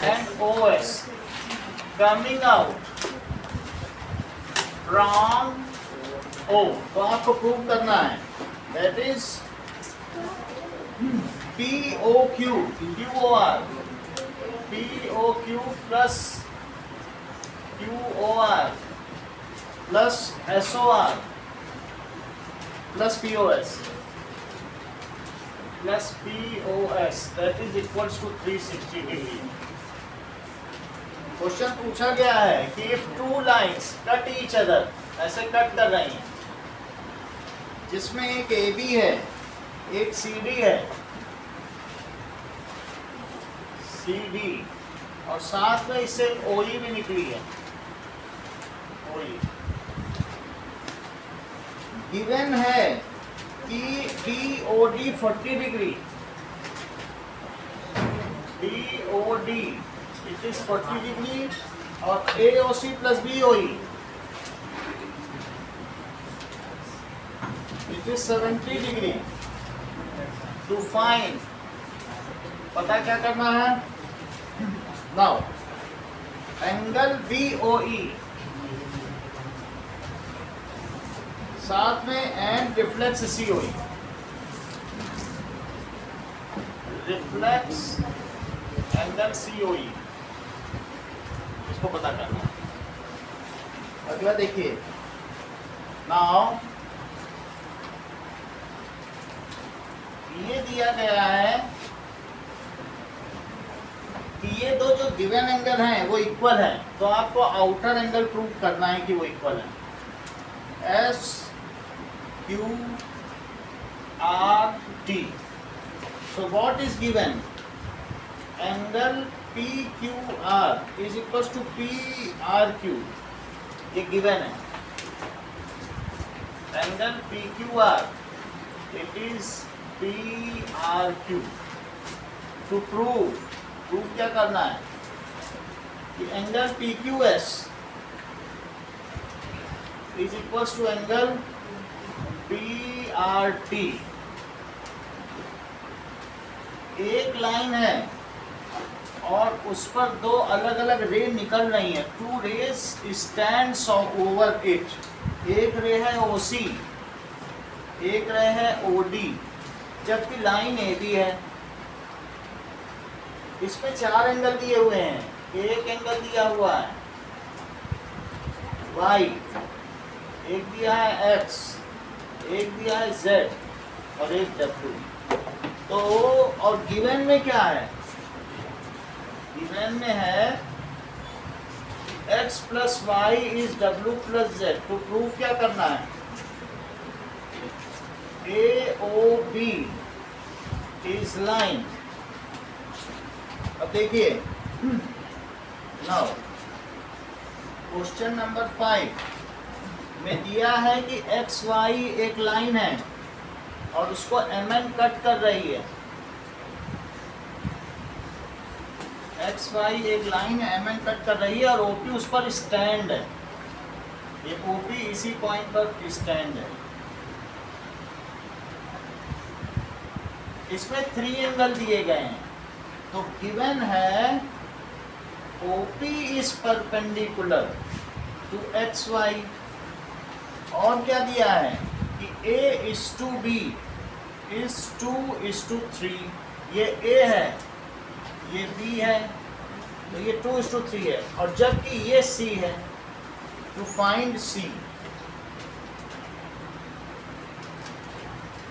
and OS coming out from O, तो आपको prove करना है, that is POQ, QOR, POQ plus QOR plus SOR plus POS plus POS, that is equals to 360 degree. Question पूछा गया है कि if two lines cut each other, ऐसे cut कर रही हैं, जिसमें एक AB है, एक CD है, CD, और साथ में इससे एक OE भी निकली है, OE गिवन है कि DOD 40 degree, DOD it is 40 degree और AOC plus BOE it is 70 degree. To find, पता क्या करना है? Now angle BOE साथ में and reflex COE, reflex angle COE, इसको पता करना है. अगला देखिए, नाउ ये दिया गया है कि ये दो जो गिवन एंगल हैं वो इक्वल हैं, तो आपको आउटर एंगल प्रूव करना है कि वो इक्वल है. S Q R T, so what is given? Angle PQR is equals to PRQ, ये गिवन है. Angle PQR it is PRQ. to prove क्या करना है कि angle PQS is equals to angle PRT. एक लाइन है और उस पर दो अलग अलग रे निकल रही हैं. Two rays stands over it. एक रे है OC, एक रे है OD, जबकि लाइन AB है. इसमें चार एंगल दिए हुए हैं. एक एंगल दिया हुआ है Y, एक दिया है X, एक दिया है Z और एक W. तो और गिवन में क्या है? गिवन में है x plus y is w plus z. तो प्रूफ क्या करना है? AOB is line. अब देखिए, नाउ क्वेश्चन नंबर 5 में दिया है कि एक्स वाई एक लाइन है और उसको MN कट कर रही है. एक्स वाई एक लाइन है, MN कट कर रही है और OP उस पर स्टैंड है. ये OP इसी पॉइंट पर स्टैंड है. इसमें 3 एंगल दिए गए हैं. तो गिवन है OP is perpendicular to X Y. और क्या दिया है कि A is to B is 2:3. ये A है, ये B है, तो ये 2:3 है. और जबकि ये C है, टू फाइंड C.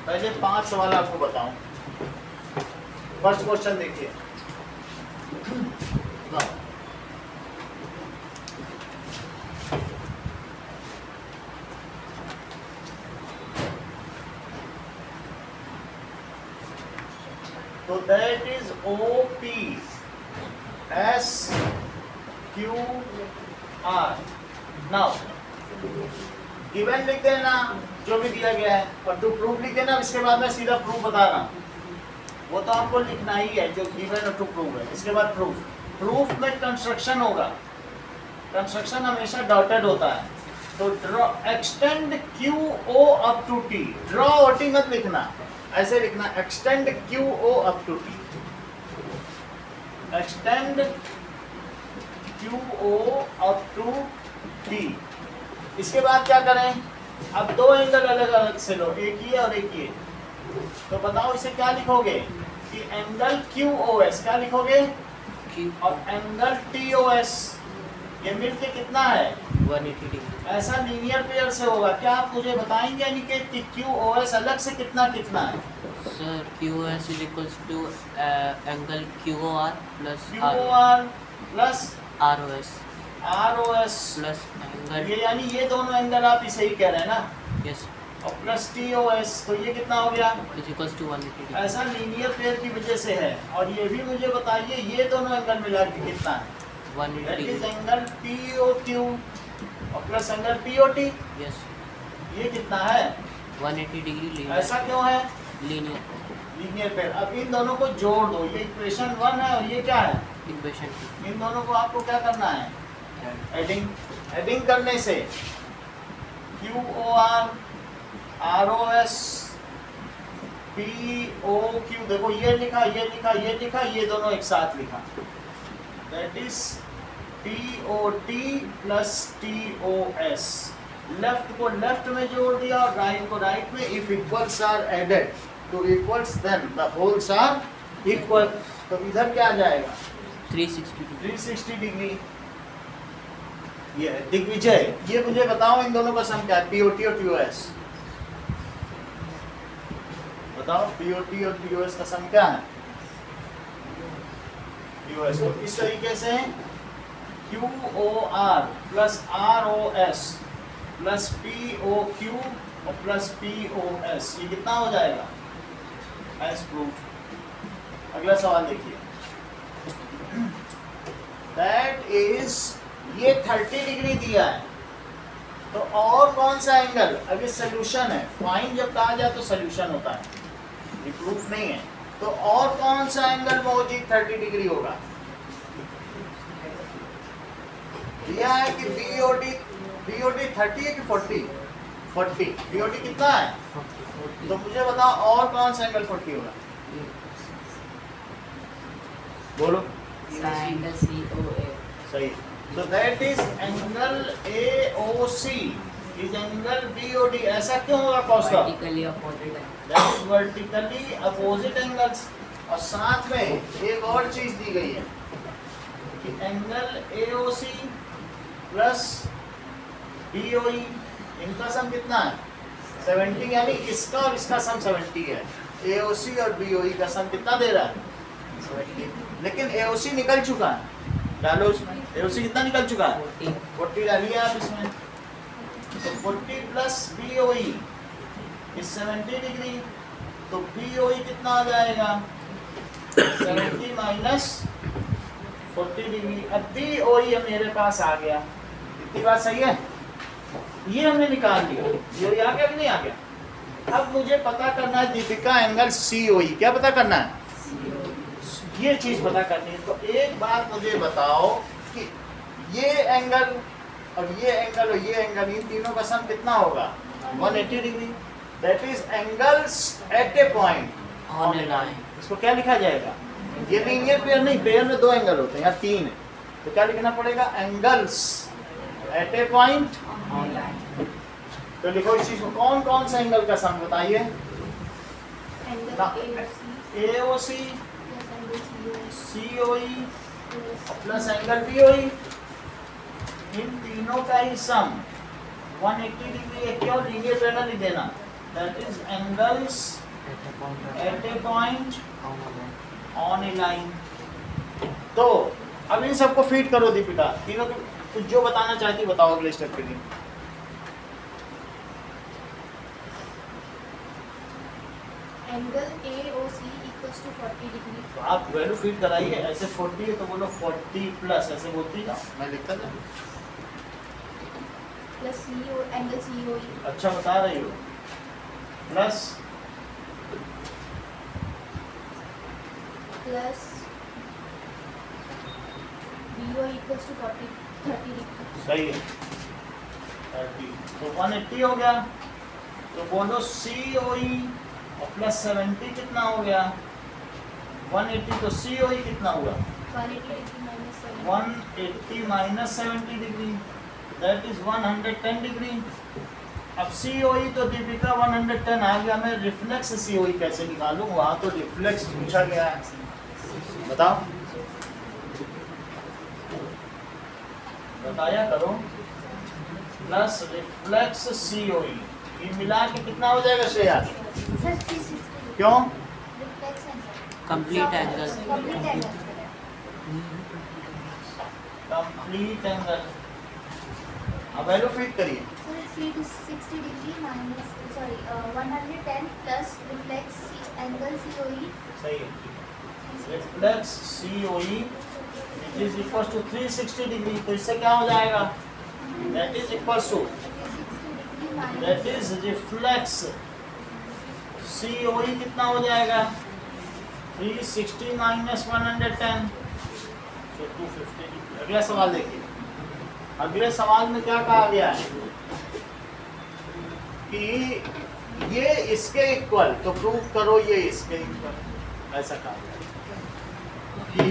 पहले 5 सवाल आपको बताऊं. फर्स्ट क्वेश्चन देखिए. तो that is OP S Q R. Now given लिख देना जो भी दिया गया है, और टू प्रूफ लिख देना. इसके बाद में सीधा प्रूफ बता रहा. वो तो आपको लिखना ही है जो गिवन और टू प्रूफ है. इसके बाद प्रूफ में कंस्ट्रक्शन होगा. कंस्ट्रक्शन हमेशा डॉटेड होता है. तो draw extend QO up to T. Draw OT मत लिखना, ऐसे लिखना extend QO up to T. एक्सटेंड QO up to T। इसके बाद क्या करें, अब दो एंगल अलग अलग से लो, एक ये और एक ये। तो बताओ इसे क्या लिखोगे कि एंगल QOS क्या लिखोगे और एंगल TOS ये मिलके कितना है 180 डिग्री। ऐसा लीनियर पेयर से होगा। क्या आप मुझे बताएंगे अनिकेत कि QOS अलग से कितना कितना है? Sir QOS is equals to angle QOR plus QOR plus ROS ROS plus angle ये यानी ये दोनों एंगल आप इसे ही कह रहे हैं ना, yes और प्लस TOS तो ये कितना हो गया is equals to 180 डिग्री। ऐसा लीनियर पेयर की वजह से है। और ये भी मुझे बताइए ये दोनों एंगल मिला के कितना है? 180 that is degree. Angle POQ और प्लस एंगल POT यस ये कितना है 180 डिग्री लीनियर। ऐसा क्यों है लीनियर लीनियर पेयर। अब इन दोनों को जोड़ दो, ये इक्वेशन 1 है और ये क्या है, इक्वेशन इन दोनों को आपको क्या करना है एडिंग। एडिंग करने से QOR ROS POQ देखो ये लिखा ये लिखा ये लिखा ये दोनों एक साथ लिखा, that is POT plus TOS। Left को लेफ्ट में जोड़ दिया और राइट को राइट में। If equals are added to equals then the wholes are equal. तो इधर क्या आ जाएगा 360 डिग्री। 360 डिग्री। ये है दिग्विजय। ये मुझे बताओ इन दोनों का सम क्या है POT और TOS? बताओ POT और TOS का सम क्या है? TOS तो इस तरीके से QOR plus ROS plus POQ और प्लस POS ये कितना हो जाएगा एज प्रूफ। अगला सवाल देखिए, दैट इज ये 30 डिग्री दिया है तो और कौन सा एंगल, अभी सोल्यूशन है, फाइन जब कहा जाए तो सोल्यूशन होता है, ये प्रूफ नहीं है। तो और कौन सा एंगल मौजूद 30 डिग्री होगा? दिया है कि BOD 30 है कि 40? 40 BOD कितना है? तो मुझे बताओ और कौन सा एंगल 40 होगा, बोलो। Angle COA। सही। So that is angle AOC is angle BOD। ऐसा क्यों होगा कौस्तुभ? वर्टिकली अपोजिट है। That is vertically opposite angles। और साथ में एक और चीज दी गई है कि एंगल AOC प्लस BOE इनका सम कितना है 70, यानी इसका और इसका सम 70 है। AOC और BOE का सम कितना दे रहा है 70, लेकिन AOC निकल चुका है, डालो उसमें। AOC कितना निकल चुका है 40 डालिए आप इसमें। तो 40 प्लस BOE इस 70 डिग्री, तो BOE कितना आ जाएगा 70 माइनस 40 डिग्री। अब BOE अब मेरे पास आ गया, इतनी बात सही है, ये हमने निकाल लिया। BOE आ गया कि नहीं आ गया? अब मुझे पता करना है दीपिका एंगल COE, क्या पता करना है? ये चीज पता करनी है। तो एक बात मुझे बताओ कि ये एंगल और ये एंगल और ये एंगल इन तीनों का सम कितना होगा 180 degree. That is angles eight A point on A line. इसको क्या लिखा जाएगा? ये लीनियर पेयर नहीं, पेयर में दो एंगल होते हैं, यहाँ तीन है, तो क्या लिखना पड़ेगा angles eight A point on line. तो लिखो इस चीज को, कौन कौन सा एंगल का सम बताइए? AOC COE plus angle BOE, इन तीनों का ही सम 180 डिग्री है। क्यों लीनियर पेयर नहीं देना? That is angles eight A point on A line. तो अब इन सबको फीड करो दीपिका, तीनों को कुछ जो बताना चाहती बताओ अगले स्टेप के लिए। Angle AOC equals to 40 degree. तो आप वैल्यू फीड कराइए, ऐसे 40 है तो बोलो 40 प्लस, ऐसे बोलती ना, मैं लिखता था। प्लस CO एंगल COE अच्छा बता रही हो, plus plus BOE equals to 30 degree. सही है 30, तो 180 हो गया। तो बोलो COE और प्लस 70 कितना हो गया 180, तो COE कितना हुआ 180 minus 7. 180 minus 70 degree, that is 110 degree. अब COE तो दीपिका 110 आ गया, मैं रिफ्लेक्स COE कैसे निकालूं? वहां तो रिफ्लेक्स पूछा गया है, बताओ, बताया करो। प्लस रिफ्लेक्स COE, ये मिला के कितना हो जाएगा श्रेया? Sir, 360. क्यों? Reflex angle. Complete angle. Complete angle. Complete angle. अब वैल्यू फिट करिए। Sir, it's 360 degree minus, sorry, 110 plus reflex angle COE. सही है, reflex COE is equal to 360 degree, तो इससे क्या हो जाएगा? That is equal to, 360 degree minus. That is reflex COE कितना हो जाएगा? 360 माइनस 110, तो 250 डिग्री। अगला सवाल देखिए, अगले सवाल में क्या कहा गया है कि ये इसके इक्वल, तो प्रूव करो ये इसके इक्वल, ऐसा कहा गया है कि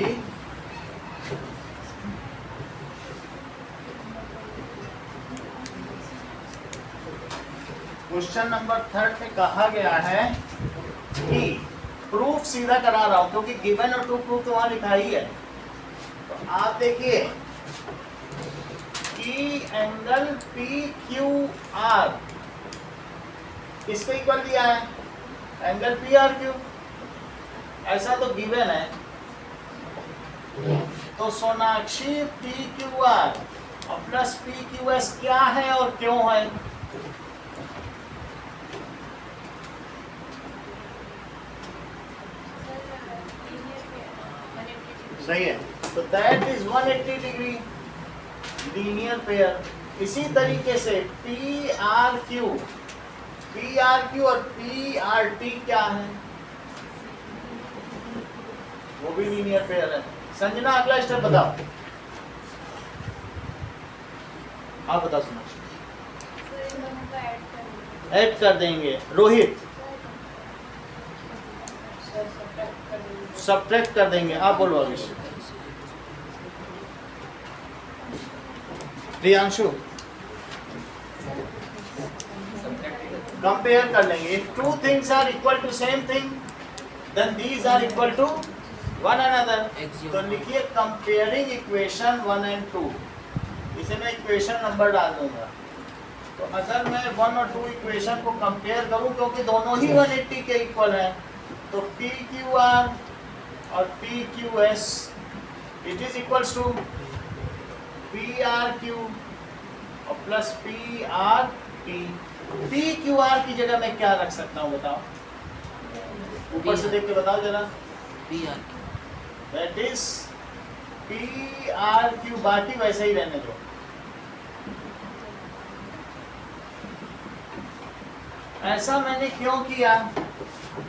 क्वेश्चन नंबर 3 में कहा गया है कि प्रूफ सीधा करा रहा हूं क्योंकि गिवन और टू प्रूफ तो वहां लिखा ही है। तो आप देखिए कि एंगल PQR किसके इक्वल दिया है? एंगल PRQ, ऐसा तो गिवन है। तो सोनाक्षी PQR और प्लस PQS क्या है और क्यों है? सही है, तो that is 180 degree linear pair. इसी तरीके से PRQ और PRT क्या है? वो भी लीनियर पेयर है। संजना अगला स्टेप बताओ। हाँ बताओ सुनो। ऐड कर देंगे। रोहित सब्ट्रैक्ट कर देंगे। आप बोलो अभी। प्रियांशु कंपेयर कर लेंगे। If two things are equal to same thing then these are equal to one another. तो लिखिए कंपेयरिंग इक्वेशन 1 and 2। इसे मैं इक्वेशन नंबर डाल दूंगा। तो अगर मैं 1 और 2 इक्वेशन को कंपेयर करूं क्योंकि दोनों ही 180 के इक्वल है, तो PQR और PQS it is equals to PRQ और प्लस PRT। PQR की जगह मैं क्या रख सकता हूँ बताओ? ऊपर से देख के बताओ जरा। PRQ, दैट इज PRQ, बाकी वैसे ही रहने दो। ऐसा मैंने क्यों किया?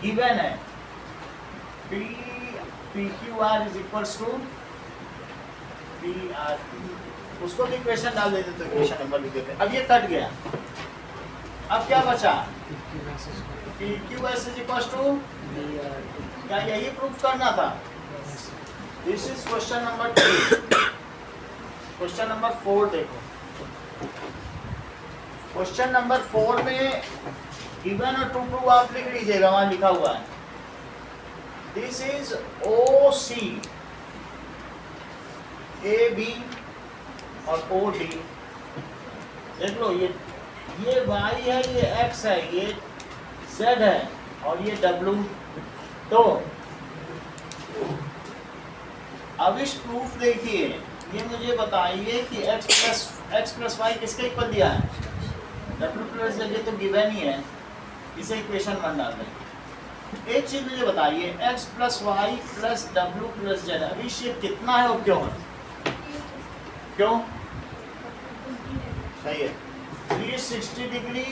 गिवन है PQR is equals to PRQ। उसको भी इक्वेशन डाल देते तो इक्वेशन नंबर लिख देते। अब ये कट गया, अब क्या बचा? PQS इज इक्वल्स टू, क्या यही प्रूफ करना था? This is question number 3। Question number 4 देखो। क्वेश्चन नंबर 4 में गिवन और टू प्रूफ आप लिख लीजिएगा, वहां लिखा हुआ है दिस इज OC, AB और OD। देख लो, ये Y है, ये X है, ये Z है और ये W। तो अब इस प्रूफ देखिए, ये मुझे बताइए कि x प्लस वाई किसके इक्वल दिया है? W प्लस Z, ये तो गिवन ही है, इसे इक्वेशन 1 डाल दें। एक चीज मुझे बताइए, x plus y plus W plus Z, अभी शेप कितना है और क्यों है? क्यों? सही है, 360 degree,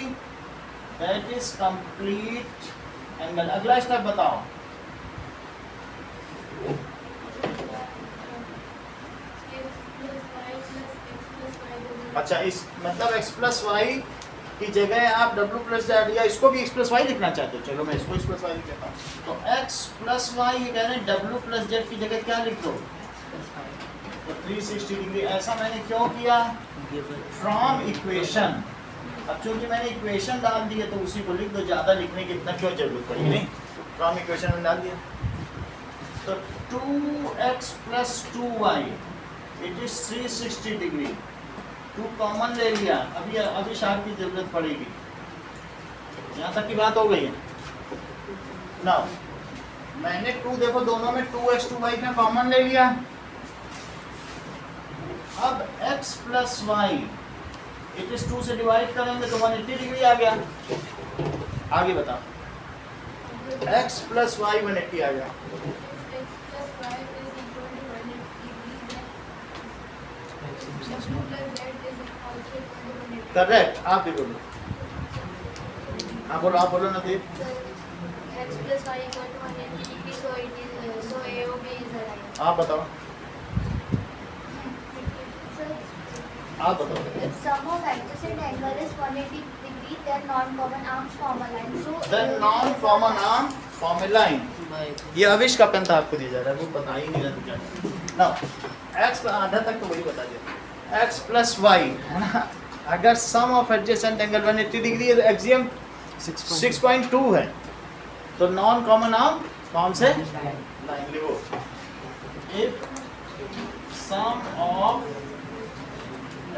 that is complete angle. अगला स्टेप बताओ। अच्छा, इस मतलब x प्लस वाई की जगह आप W प्लस Z, या इसको भी x प्लस वाई लिखना चाहते हो? चलो मैं इसको x प्लस वाई लिख लेता हूँ। तो x प्लस वाई, ये कह रहे हैं W प्लस Z की जगह क्या लिख दो? 360 डिग्री। ऐसा मैंने क्यों किया? From equation. अब चूंकि मैंने इक्वेशन डाल दी है तो उसी को लिख दो, ज़्यादा लिखने की इतना क्यों जरूरत पड़ी? नहीं, फ्रॉम इक्वेशन में डाल दिया। तो 2x plus 2y it is 360 degree. 2 common ले लिया, अभी शार्प की जरूरत पड़ेगी। यहाँ तक की बात हो गई है ना? मैंने 2 देखो दोनों में 2x 2y का कॉमन ले लिया। अब x plus why it is 2 से डिवाइड करेंगे तो 180 डिग्री आ गया। आगे बताओ। x प्लस वाई 180 आ गया। करेक्ट। आप भी बोलो, आप बोलो ना देव। x plus y equal to 180 degree, so it is so AOB is the line. आप बताओ, So आप बताओ। if sum of adjacent angle is 180 degree, then non-common arms form a line. So then non common arm form a line. ये अविश का pen था, आपको दिया जा रहा है, वो बता ही नहीं रहा क्या। नाउ x आधा तक तो वही बता दिया। x प्लस वाई है ना, अगर सम ऑफ एडजेसेंट एंगल 180 डिग्री है तो एक्सियम 6.2 है, तो नॉन कॉमन आर्म कौन से? लाइन लिखो। If sum of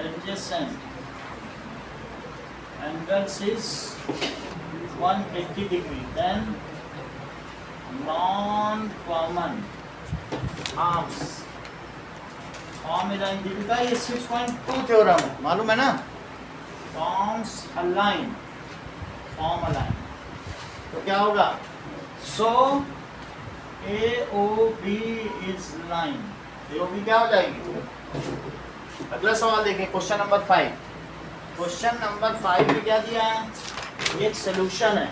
adjacent angles is 180 degree, then non-common arms form a line। Deepika ये 6.2 थ्योरम है, मालूम है ना? forms a line, form a line। तो क्या होगा? so AOB is line। AOB क्या हो जाएगी? अगला सवाल देखें, क्वेश्चन नंबर 5। क्वेश्चन नंबर 5 में क्या दिया है? एक सोल्यूशन है।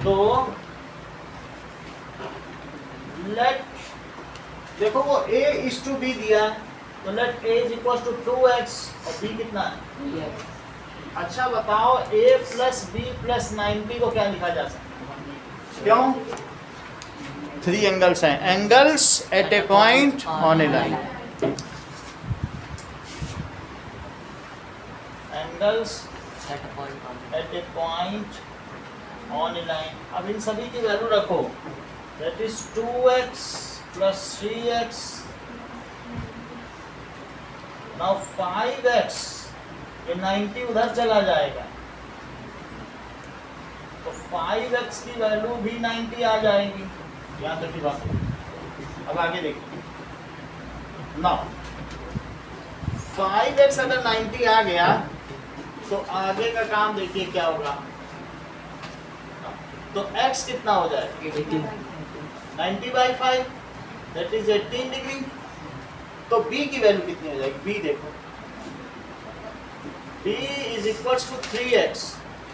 तो लेट देखो वो a इज टू b दिया है, तो let a is equal to 2x और b कितना है? अच्छा बताओ, a प्लस b प्लस 90 को क्या लिखा जा सकता है? क्यों? 3 एंगल्स हैं, angles eight A point on A line. Angles eight A point on A line. अब इन सभी की वैल्यू रखो। That is 2x plus 3x. Now 5x, ये 90 उधर चला जाएगा, तो 5x की वैल्यू भी 90 आ जाएगी। यहाँ तक की बात। अब आगे देखिए। Now 5x अगर 90 आ गया तो आगे का काम देखिए क्या होगा। तो x कितना हो जाएगा? 90/5 that is 18 डिग्री। तो b की वैल्यू कितनी हो जाएगी? b देखो, b is equals to 3x,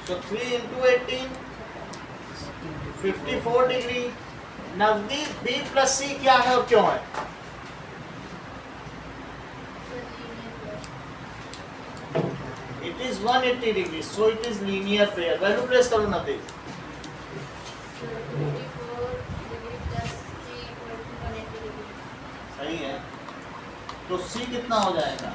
so 3 into 18 54 degree. नजदीक b प्लस c क्या है और क्यों है? It is 180 degree, so it is linear pair। Value place करो ना देख। 54 degree plus 3 equal to 180 degree. सही है, तो c कितना हो जाएगा?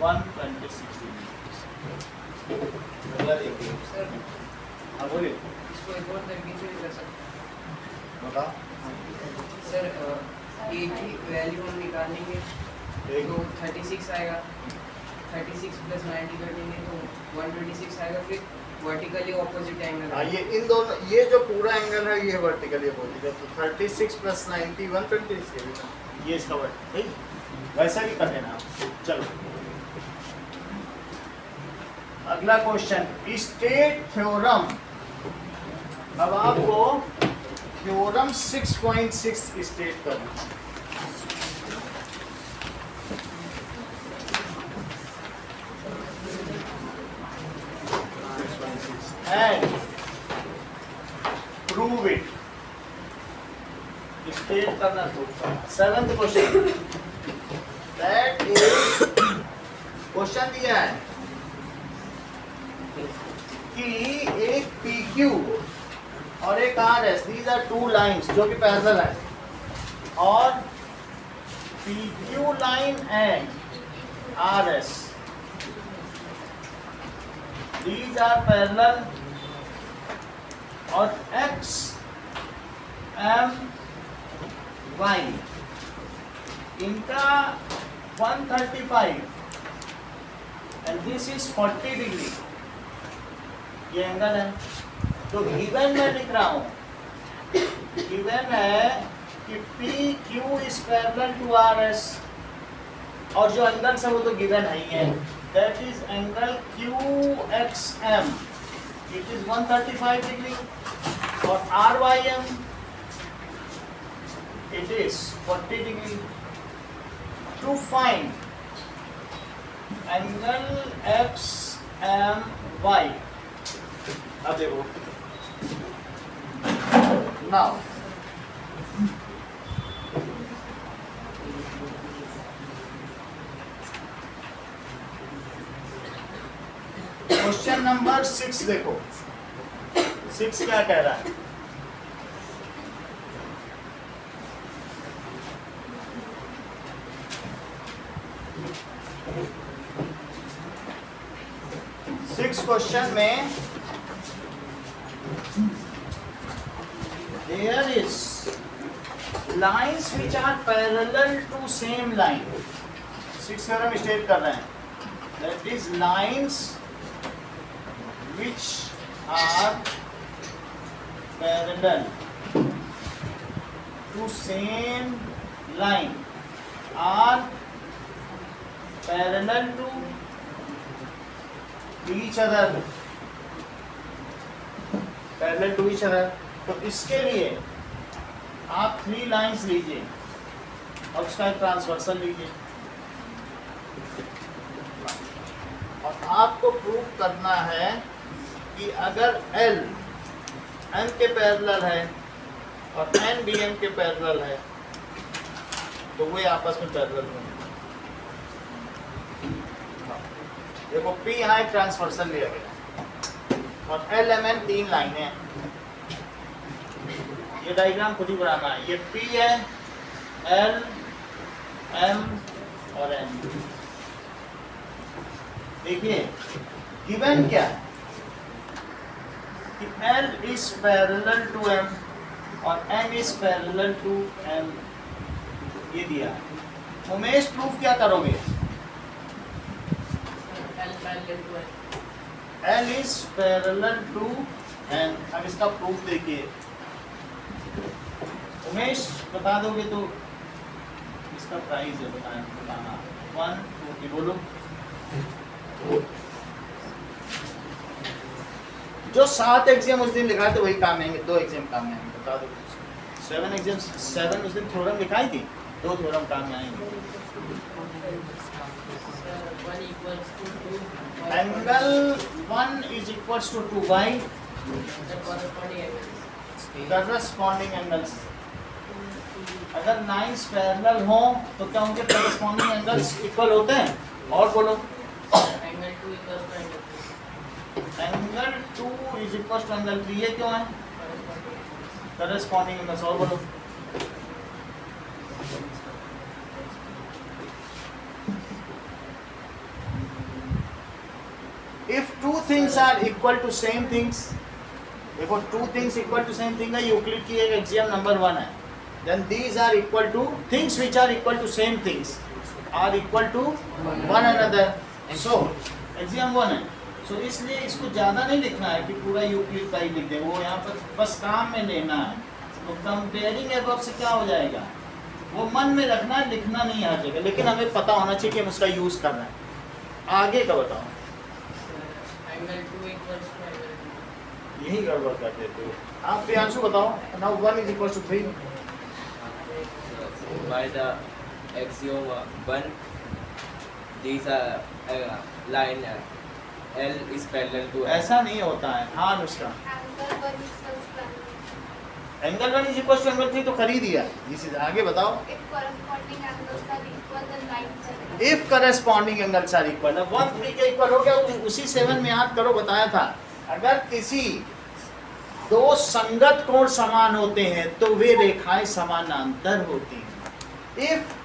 126 डिग्री। अगला देखिए। हाँ बोलिए। इसको एक और तरीके से भी कर सकते बताओ। हैं सर। ए की वैल्यू हम निकालेंगे तो 36 आएगा। 36 प्लस 90 करेंगे तो 126 आएगा। फिर वर्टिकली ऑपोजिट एंगल हाँ, ये इन दोनों, ये जो पूरा एंगल है ये वर्टिकली अपोजिट है, तो 36 प्लस 90 126 ये इसका वर्ट, ठीक वैसा ही कर देना आप। चलो अगला क्वेश्चन, स्टेट थ्योरम। अब आपको थ्योरम 6.6 स्टेट करना। And prove it। स्टेट करना तो 7th question, that is question दिया है कि एक PQ और एक RS, these are two lines जो कि पैरेलल है, और PQ line and RS, these are parallel और X M Y इनका 135 and this is 40 डिग्री, ये एंगल है। तो गिवन मैं लिख रहा हूँ, गिवन है कि PQ is parallel to RS और जो एंगल है वो तो गिवन है ही है, that is angle QXM, it is 135 degree और RYM it is 40 degree. To find angle XMY, अब देखो now क्वेश्चन नंबर 6 देखो, 6 क्या कह रहा है? सिक्स क्वेश्चन में there is lines which are parallel to same line, 6 theorem state कर रहे हैं, that is lines which are parallel to same line are parallel to each other, parallel to each other। तो इसके लिए आप 3 lines लीजिए और उसका एक ट्रांसवर्सल लीजिए और आपको प्रूव करना है कि अगर L M के पैरेलल है और N भी M के पैरेलल है तो वे आपस में पैरेलल होंगे। देखो P यहाँ एक ट्रांसवर्सल लिया गया और L M N 3 लाइनें हैं, ये डायग्राम खुद ही बनाना है। ये P है, L M और N। देखिए गिवन क्या है कि L is parallel to M और M is parallel to M, ये दिया है। उमेश प्रूफ क्या करोगे? L is parallel to N। अब इसका प्रूफ देखिए, उमेश बता दोगे तो इसका प्राइस है, बताना 1 बोलो। जो 7 एग्जाम उस दिन लिखा थे वही काम आएंगे, 2 एग्जाम काम में आएंगे, बता दो। 7 एग्जाम 7 उस दिन थ्योरम लिखाई थी, 2 थ्योरम काम में आएंगे। Angle 1 is equals to 2y corresponding angles। अगर 9 पैरेलल हो तो क्या उनके corresponding angles इक्वल होते हैं? और बोलो। Angle 2 is equals to angle 3, ये क्यों है? corresponding angles, और बोलो। If 2 things are equal to same things, देखो 2 things equal to same thing है, यूक्लिड की एक एक्सियम नंबर 1 है, then these are equal to things which are equal to same things are equal to one another, so axiom 1 है। so इसलिए इसको ज़्यादा नहीं लिखना है कि पूरा यूक्लिड का ही लिख दें, वो यहाँ पर बस काम में लेना है। तो कंपेयरिंग एबव से क्या हो जाएगा, वो मन में रखना है, लिखना नहीं हर जगह, लेकिन हमें पता होना चाहिए कि हम उसका यूज़ कर रहे हैं। आगे का बताओ, यही गड़बड़ कर देते हो आप। प्रियांशु बताओ। Now 1 is equal to 3 by the axiom 1, these are line L is parallel to ऐसा नहीं होता है। हाँ Anushka, angle 1 is equal to angle 3 तो कर ही दिया, इसे आगे बताओ। If corresponding angles are equal, 1 3 के इक्वल हो गया, उसी 7 में याद करो, बताया था। अगर किसी दो संगत कोण समान होते हैं तो वे रेखाएं समानांतर होती हैं। If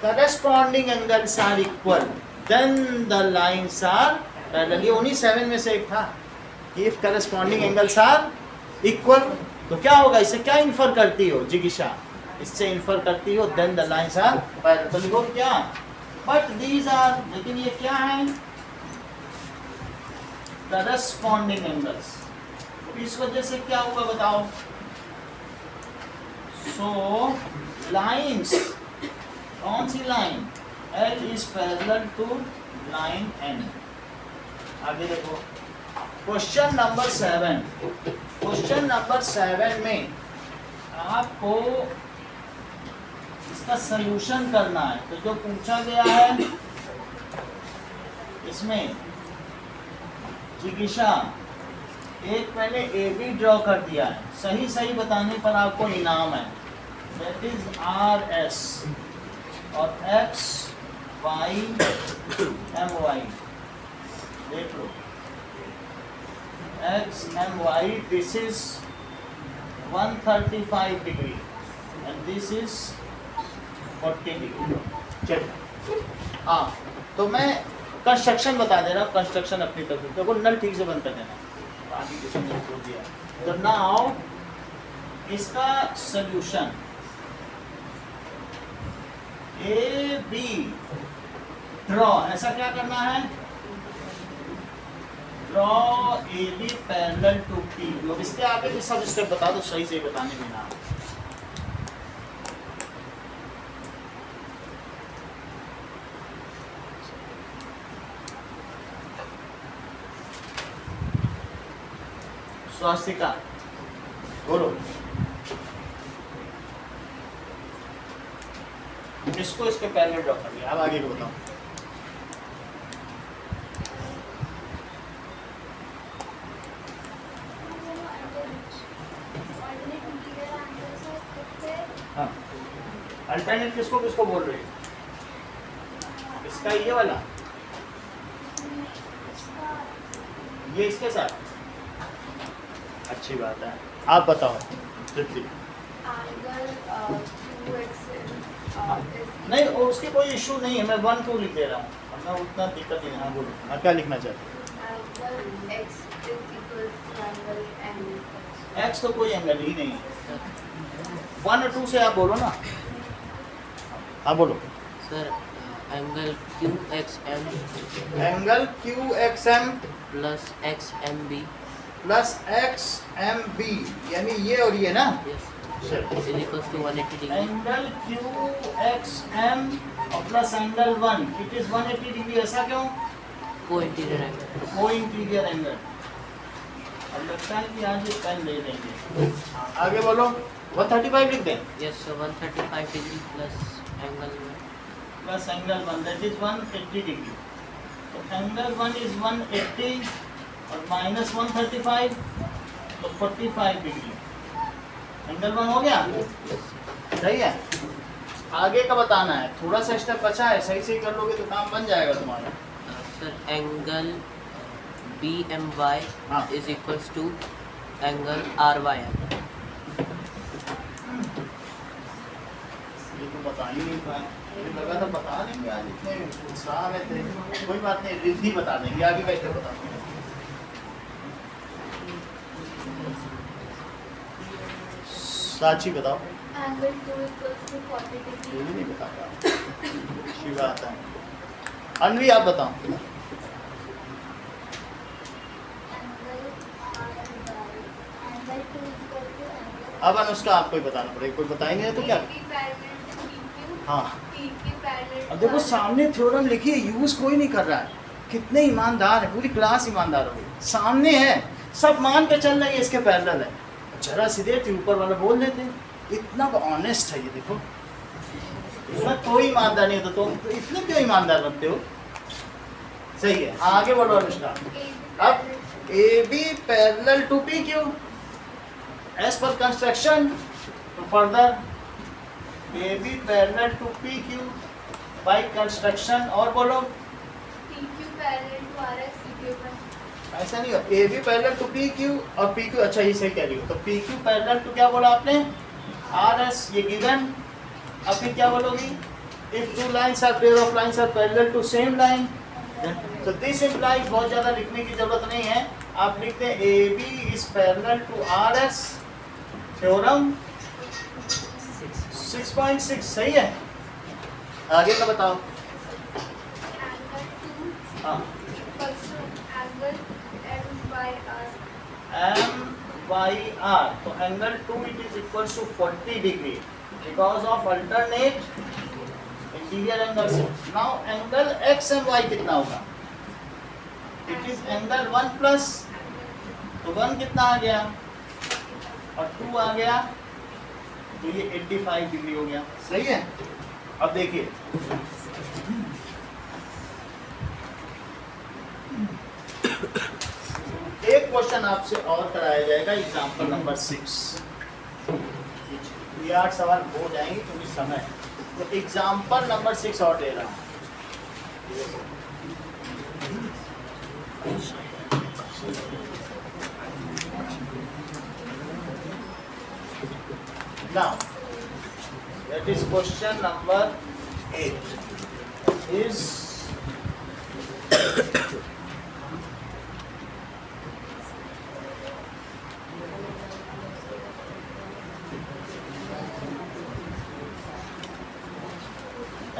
corresponding angles are equal then the lines are parallel। ये उन्हीं 7 में से एक था कि if corresponding angles are equal तो क्या होगा, इससे क्या इन्फर करती हो जिगिशा, इससे इन्फर करती हो then the lines are parallel। तो लिखो क्या, but these are, लेकिन ये क्या है, corresponding angles। इस वजह से क्या होगा बताओ, so lines, कौन सी line, L is parallel to line N। आगे देखो क्वेश्चन नंबर 7, क्वेश्चन नंबर 7 में आपको इसका सलूशन करना है। तो जो पूछा गया है इसमें जिगिशा एक पहले ए बी ड्रॉ कर दिया है, सही सही बताने पर आपको इनाम है, दैट इज आर एस और एक्स वाई एम वाई, देख लो X M Y, this is 135 degree and this is 40 degree. चलिए हाँ, तो मैं कंस्ट्रक्शन बता दे रहा हूँ, कंस्ट्रक्शन अपनी तरफ से देखो, नल ठीक से बंद कर देना, बाकी किसी ने छोड़ दिया। तो नाउ इसका सल्यूशन ए बी ड्रॉ, ऐसा क्या करना है, draw A B parallel to P. अब इसके आगे भी सब स्टेप बता दो, सही से बताने देना। स्वास्तिका बोलो, इसको इसके पैरेलल ड्रॉ कर दिया। अब आगे को बताओ, हाँ अल्टरनेट किसको किसको बोल रही है, इसका ये वाला, ये इसके साथ, अच्छी बात है। आप बताओ तृप्ति। नहीं उसकी कोई इशू नहीं है, मैं 1 2 लिख दे रहा हूँ, मैं उतना दिक्कत नहीं है। हाँ बोलो, हाँ क्या लिखना चाहते हैं। एक्स तो कोई एंगल ही नहीं है, 1 और 2 से आप बोलो ना। हाँ बोलो sir, angle Q X M, angle Q X M plus X M B, plus X M B, यानी ये और ये ना, is equals to 180 degree. Angle Q X M और plus angle 1, it is 180 degree. ऐसा क्यों, co interior angle, co interior angle. अब लगता है कि आज ये पेन ले लेंगे। आगे बोलो, 135 लिख दें। Yes sir, 135 degree plus angle 1, plus angle 1 that is 180 degree. तो एंगल 1 इज 180 और माइनस 135 तो 45 डिग्री। एंगल 1 हो गया, सही है। आगे का बताना है, थोड़ा सा स्टेप बचा है, सही से कर लोगे तो काम बन जाएगा तुम्हारा। Sir angle B M Y हाँ। Is equals to angle R Y M. ये तो बता ही नहीं पाए, मुझे लगा था बता देंगे आज, इतने उत्साह में थे। कोई बात नहीं, रिद्धि बता देंगे, आगे का स्टेप बता देंगे। साची बताओ। एंगल 2 इक्वल्स टू 40 ये डिग्री। भी नहीं बता पाया, अच्छी बात है। अनवी आप बताओ। एंगल 2 इक्वल टू एंगल, अब अनुष्का आपको ही बताना पड़ेगा, कोई बता ही नहीं है तो क्या। हाँ अब देखो सामने थ्योरम लिखिए, यूज कोई नहीं कर रहा है, कितने ईमानदार है, पूरी क्लास ईमानदार हो गई। सामने है, सब मान के चल रही है इसके पैरेलल है, जरा सीधे थे ऊपर वाला बोल देते, इतना ऑनेस्ट है ये। देखो इसमें कोई ईमानदार नहीं होता, तो इतने क्यों ईमानदार बनते हो। सही है, आगे बढ़ो अनुष्का। अब A B parallel to P Q, as पर कंस्ट्रक्शन तो further A B parallel to P Q by construction. और बोलो PQ parallel to RS, CQ पर ऐसा नहीं हो, A B parallel to P Q और पी क्यू, अच्छा ये सही कह रही हो, तो पी क्यू पैरेलल टू क्या बोला आपने, आर एस, ये गिवन। अब फिर क्या बोलोगी, if two lines are pair of lines are parallel to same line, तो दिस इम्प्लाइज, बहुत ज्यादा लिखने की जरूरत नहीं है, आप लिखते हैं A B is parallel to R S, theorem 6.6 सही है। आगे का बताओ। हाँ, एम बाई आर, तो angle 2 it is equal to 40 degree because of alternate interior angles. Now angle X and Y कितना होगा, इट इज एंगल 1 प्लस, तो 1 कितना आ गया और 2 आ गया, तो ये 85 डिग्री हो गया, सही है। अब देखिए एक क्वेश्चन आपसे और कराया जाएगा, एग्जाम्पल नंबर 6, ये 8 सवाल हो जाएंगे क्योंकि समय, तो एग्जाम्पल नंबर 6 और दे रहा हूँ। Now, that is question number 8 is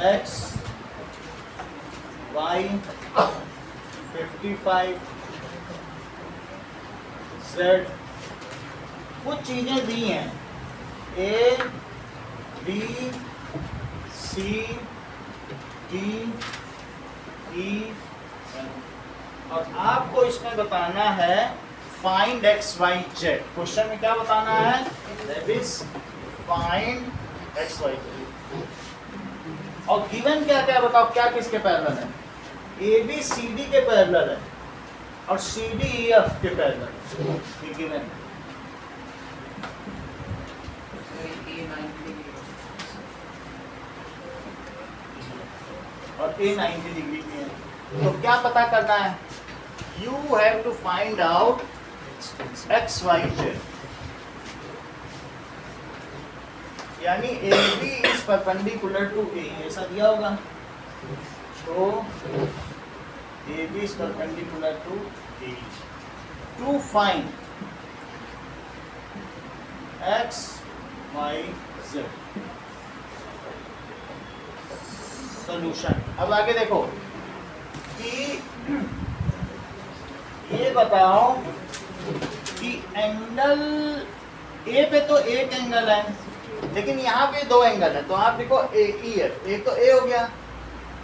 x, y, 55, z, कुछ चीजें दी हैं, ए बी सी डी ई, और आपको इसमें बताना है find X Y Z. Question में क्या बताना है, that is find X Y Z. और गिवन क्या क्या बताओ, क्या किसके पैरेलल है, ए बी सी डी के पैरेलल है और सी डी ई एफ के पैरेलल, ये गिवन है। और ए 90 डिग्री में है, तो क्या पता करना है, you have to find out X Y Z, यानी A B is perpendicular to A, ऐसा दिया होगा, तो A B is perpendicular to A, to find X Y Z solution. अब आगे देखो कि ये बताओ कि एंगल ए पे तो एक एंगल है, लेकिन यहाँ पे 2 एंगल है, तो आप लिखो ए ई एफ, एक तो ए हो गया,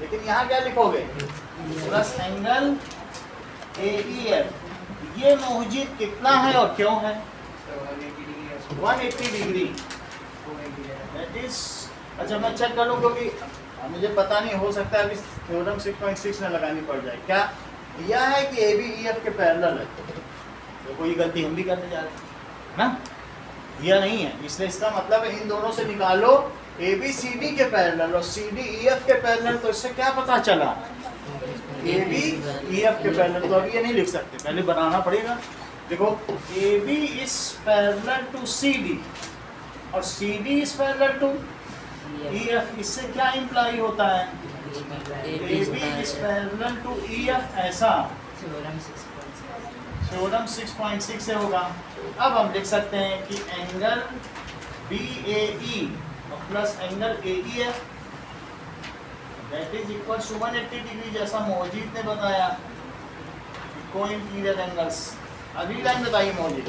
लेकिन यहाँ क्या लिखोगे, plus angle A E F, ये मौजूद कितना है और क्यों है, 180 डिग्री, दैट इज, अच्छा मैं चेक कर लूँ क्योंकि मुझे पता नहीं, हो सकता है अभी थ्योरम 6.6 में लगानी पड़ जाए। क्या यह है कि ए बी ई एफ के पैरेलल है, तो कोई गलती हम भी करने जा रहे हैं ना, यह नहीं है, इसलिए इसका मतलब है इन दोनों से निकालो ए बी सी डी के पैरेलल और सी डी ई एफ के पैरेलल, तो इससे क्या पता चला, ए बी ई एफ के पैरेलल। तो अभी ये नहीं लिख सकते, पहले बनाना पड़ेगा। देखो A B is parallel to C D और C D is parallel to E F, इससे क्या इम्प्लाई होता है, A B is parallel to E F, ऐसा थ्योरम 6.6 से होगा। अब हम लिख सकते हैं कि angle B A E plus angle A E F that is equal to 180 degree, जैसा मोहजीद ने बताया, को इंटीरियर एंगल्स। अगली लाइन बताइए Mohjeed,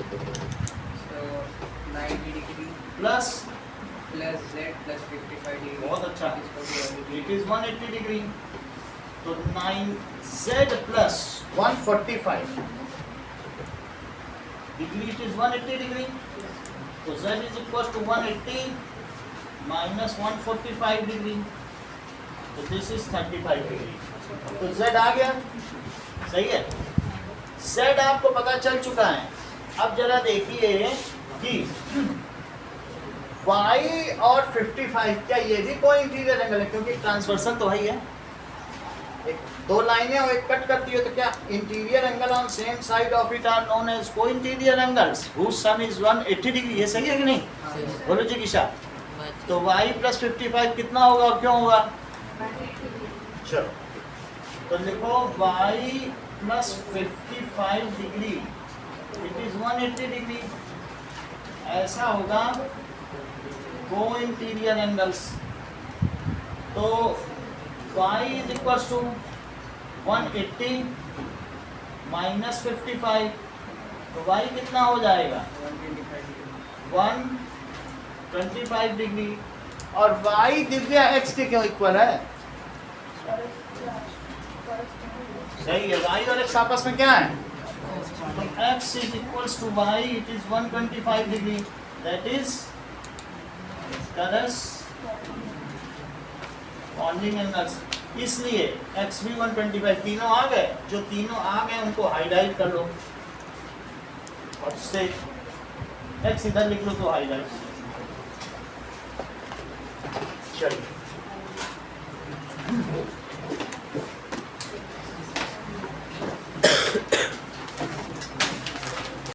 90 degree plus plus Z plus 55 degree, बहुत अच्छा, इट इज 180 डिग्री, तो 9z plus 145 degree, it is 180 degree, तो z is equal to 180 minus 145 degree, तो दिस इज 35 डिग्री, तो z आ गया, सही है। z आपको पता चल चुका है। अब जरा देखिए कि y और 55 क्या ये भी कोई इंटीरियर एंगल है, क्योंकि ट्रांसवर्सल तो वही है, एक दो लाइनें और एक कट करती हो तो क्या interior angle on same side of it are known as co interior angles whose sum is 180 degree. ये सही है कि नहीं? बोलो जी किशा। तो y प्लस 55 कितना होगा और क्यों होगा? चलो तो लिखो y plus 55 degree it is 180 degree. ऐसा होगा को इंटीरियर एंगल्स। तो y is equal to 180 minus 55, तो y कितना हो जाएगा? 125 डिग्री। और y दिव्या x के क्यों इक्वल है? सही है, y और x आपस में क्या है? तो x is equals to y, it is 125 degree, that is corresponding angles. इसलिए x भी 125, तीनों आ गए। जो तीनों आ गए उनको हाईलाइट कर लो और इससे x इधर लिख लो तो हाईलाइट। चलिए